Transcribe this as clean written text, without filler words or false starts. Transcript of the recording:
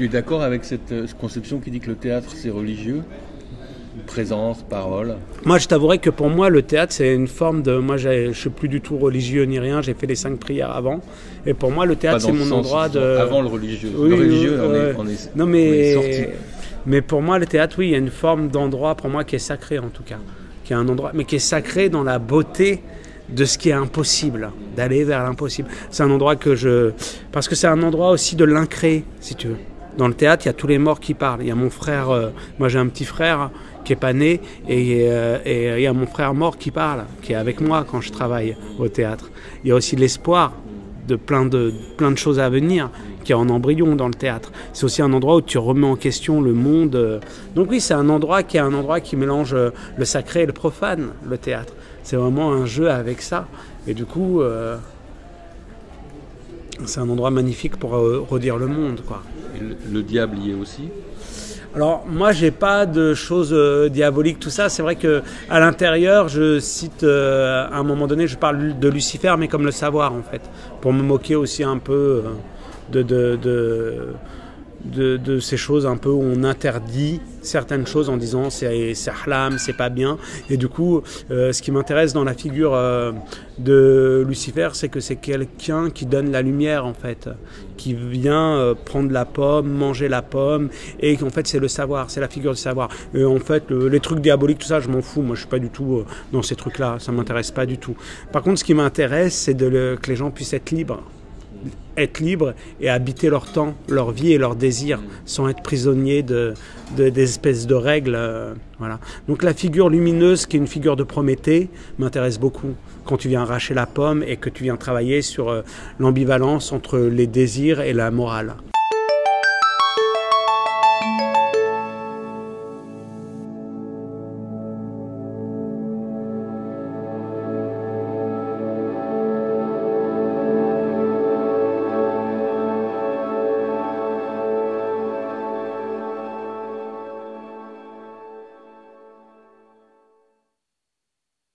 Tu es d'accord avec cette conception qui dit que le théâtre c'est religieux? Présence, parole. Moi, je t'avouerais que pour moi, le théâtre, c'est une forme de... Moi, je ne suis plus du tout religieux ni rien. J'ai fait les 5 prières avant. Et pour moi, le théâtre, c'est mon endroit de... Avant le religieux. Oui, le religieux, non, on est sorti. Mais pour moi, le théâtre, oui, il y a une forme d'endroit, pour moi, qui est sacré, en tout cas. Qui est un endroit, mais qui est sacré dans la beauté de ce qui est impossible, d'aller vers l'impossible. C'est un endroit que je... Parce que c'est un endroit aussi de l'incréé, si tu veux. Dans le théâtre, il y a tous les morts qui parlent. Il y a mon frère, moi j'ai un petit frère qui n'est pas né, et il y a mon frère mort qui parle, qui est avec moi quand je travaille au théâtre. Il y a aussi l'espoir de plein de choses à venir, qui est en embryon dans le théâtre. C'est aussi un endroit où tu remets en question le monde. Donc oui, c'est un endroit qui mélange le sacré et le profane, le théâtre. C'est vraiment un jeu avec ça. Et du coup, c'est un endroit magnifique pour redire le monde, quoi. Et le diable y est aussi? Alors moi j'ai pas de choses diaboliques, tout ça. C'est vrai que à l'intérieur je cite à un moment donné, je parle de Lucifer, mais comme le savoir en fait, pour me moquer aussi un peu de ces choses un peu où on interdit certaines choses en disant c'est haram, c'est pas bien. Et du coup, ce qui m'intéresse dans la figure de Lucifer, c'est que c'est quelqu'un qui donne la lumière en fait, qui vient prendre la pomme, manger la pomme, et qu'en fait c'est le savoir, c'est la figure du savoir. Et en fait, les trucs diaboliques, tout ça, je m'en fous. Moi, je suis pas du tout dans ces trucs-là. Ça m'intéresse pas du tout. Par contre, ce qui m'intéresse, c'est que les gens puissent être libres et habiter leur temps, leur vie et leurs désirs sans être prisonniers des espèces de règles. Voilà. Donc la figure lumineuse qui est une figure de Prométhée m'intéresse beaucoup quand tu viens arracher la pomme et que tu viens travailler sur l'ambivalence entre les désirs et la morale.